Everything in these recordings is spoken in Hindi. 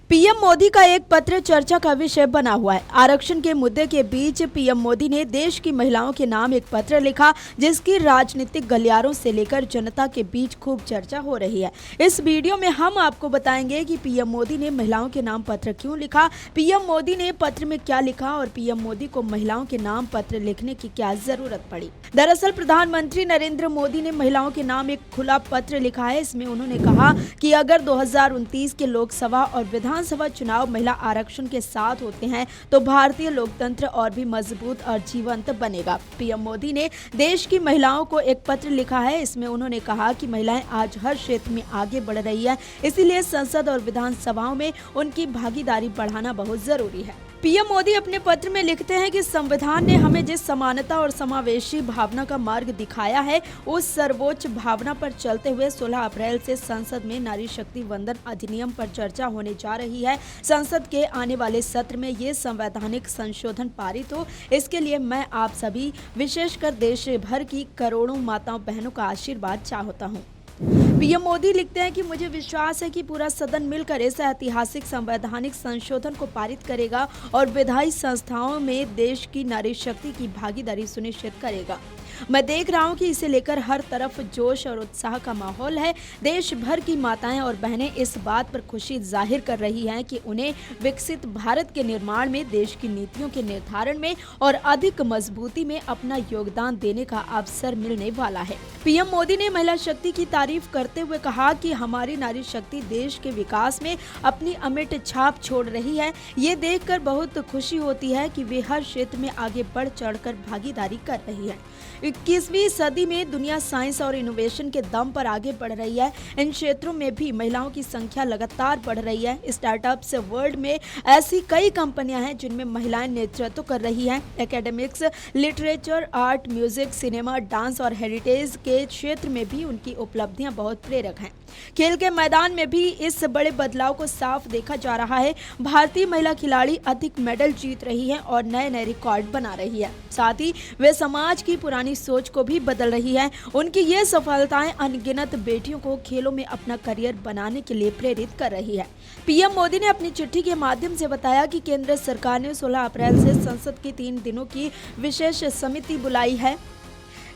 पीएम मोदी का एक पत्र चर्चा का विषय बना हुआ है। आरक्षण के मुद्दे के बीच पीएम मोदी ने देश की महिलाओं के नाम एक पत्र लिखा, जिसकी राजनीतिक गलियारों से लेकर जनता के बीच खूब चर्चा हो रही है। इस वीडियो में हम आपको बताएंगे कि पीएम मोदी ने महिलाओं के नाम पत्र क्यों लिखा, पीएम मोदी ने पत्र में क्या लिखा और पीएम मोदी को महिलाओं के नाम पत्र लिखने की क्या जरूरत पड़ी। दरअसल प्रधानमंत्री नरेंद्र मोदी ने महिलाओं के नाम एक खुला पत्र लिखा है। इसमें उन्होंने कहा कि अगर 2029 के लोकसभा और विधानसभा चुनाव महिला आरक्षण के साथ होते हैं तो भारतीय लोकतंत्र और भी मजबूत और जीवंत बनेगा। पीएम मोदी ने देश की महिलाओं को एक पत्र लिखा है। इसमें उन्होंने कहा कि महिलाएं आज हर क्षेत्र में आगे बढ़ रही है, इसीलिए संसद और विधानसभाओं में उनकी भागीदारी बढ़ाना बहुत जरूरी है। पीएम मोदी अपने पत्र में लिखते हैं कि संविधान ने हमें जिस समानता और समावेशी भावना का मार्ग दिखाया है, उस सर्वोच्च भावना पर चलते हुए 16 अप्रैल से संसद में नारी शक्ति वंदन अधिनियम पर चर्चा होने जा रही है। संसद के आने वाले सत्र में ये संवैधानिक संशोधन पारित हो, इसके लिए मैं आप सभी विशेषकर देश भर की करोड़ों माताओं बहनों का आशीर्वाद चाहता हूँ। पीएम मोदी लिखते हैं कि मुझे विश्वास है कि पूरा सदन मिलकर इस ऐतिहासिक संवैधानिक संशोधन को पारित करेगा और विधायी संस्थाओं में देश की नारी शक्ति की भागीदारी सुनिश्चित करेगा। मैं देख रहा हूं कि इसे लेकर हर तरफ जोश और उत्साह का माहौल है। देश भर की माताएं और बहनें इस बात पर खुशी जाहिर कर रही हैं कि उन्हें विकसित भारत के निर्माण में, देश की नीतियों के निर्धारण में और अधिक मजबूती में अपना योगदान देने का अवसर मिलने वाला है। पीएम मोदी ने महिला शक्ति की तारीफ करते हुए कहा कि हमारी नारी शक्ति देश के विकास में अपनी अमिट छाप छोड़ रही है। ये देखकर बहुत खुशी होती है कि वे हर क्षेत्र में आगे बढ़ चढ़कर भागीदारी कर रही है। 21वीं सदी में दुनिया साइंस और इनोवेशन के दम पर आगे बढ़ रही है। इन क्षेत्रों में भी महिलाओं की संख्या लगातार बढ़ रही है। स्टार्टअप्स वर्ल्ड में ऐसी कई कंपनियां हैं जिनमें महिलाएं नेतृत्व कर रही हैं। Academics, literature, art, music, cinema, dance और हेरिटेज के क्षेत्र में भी उनकी उपलब्धियां बहुत प्रेरक हैं। खेल के मैदान में भी इस बड़े बदलाव को साफ देखा जा रहा है। भारतीय महिला खिलाड़ी अधिक मेडल जीत रही हैं और नए नए रिकॉर्ड बना रही है। साथ ही वे समाज की पुरानी सोच को भी बदल रही है। उनकी ये सफलताएं अनगिनत बेटियों को खेलों में अपना करियर बनाने के लिए प्रेरित कर रही है। पीएम मोदी ने अपनी चिट्ठी के माध्यम से बताया कि केंद्र सरकार ने 16 अप्रैल से संसद की 3 दिनों की विशेष समिति बुलाई है।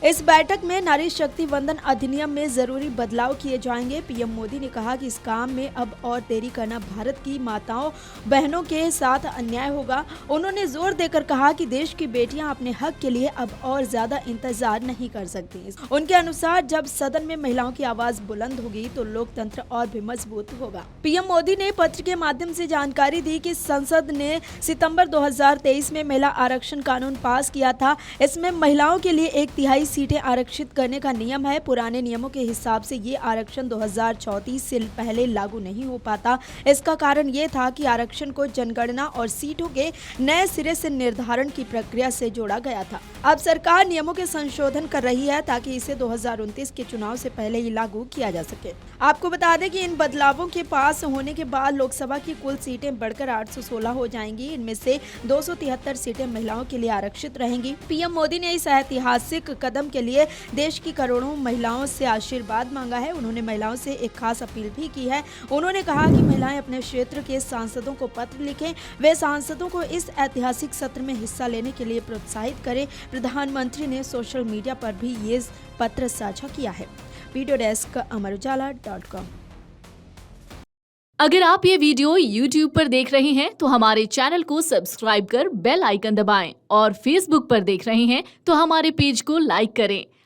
इस बैठक में नारी शक्ति वंदन अधिनियम में जरूरी बदलाव किए जाएंगे। पीएम मोदी ने कहा कि इस काम में अब और देरी करना भारत की माताओं बहनों के साथ अन्याय होगा। उन्होंने जोर देकर कहा कि देश की बेटियां अपने हक के लिए अब और ज्यादा इंतजार नहीं कर सकती। उनके अनुसार जब सदन में महिलाओं की आवाज बुलंद होगी तो लोकतंत्र और भी मजबूत होगा। पीएम मोदी ने पत्र के माध्यम से जानकारी दी कि संसद ने सितंबर 2023 में महिला आरक्षण कानून पास किया था। इसमें महिलाओं के लिए 1/3 सीटें आरक्षित करने का नियम है। पुराने नियमों के हिसाब से ये आरक्षण 2034 से पहले लागू नहीं हो पाता। इसका कारण ये था कि आरक्षण को जनगणना और सीटों के नए सिरे से निर्धारण की प्रक्रिया से जोड़ा गया था। अब सरकार नियमों के संशोधन कर रही है ताकि इसे 2029 के चुनाव से पहले ही लागू किया जा सके। आपको बता दें कि इन बदलावों के पास होने के बाद लोकसभा की कुल सीटें बढ़कर 816 हो जाएंगी। इनमें से 273 सीटें महिलाओं के लिए आरक्षित रहेंगी। पीएम मोदी ने इस ऐतिहासिक कदम के लिए देश की करोड़ों महिलाओं से आशीर्वाद मांगा है। उन्होंने महिलाओं से एक खास अपील भी की है। उन्होंने कहा कि महिलाएं अपने क्षेत्र के सांसदों को पत्र लिखें। वे सांसदों को इस ऐतिहासिक सत्र में हिस्सा लेने के लिए प्रोत्साहित करें। प्रधानमंत्री ने सोशल मीडिया पर भी ये पत्र साझा किया है। Video desk amarujala.com। अगर आप ये वीडियो YouTube पर देख रहे हैं तो हमारे चैनल को सब्सक्राइब कर बेल आइकन दबाएं और Facebook पर देख रहे हैं तो हमारे पेज को लाइक करें।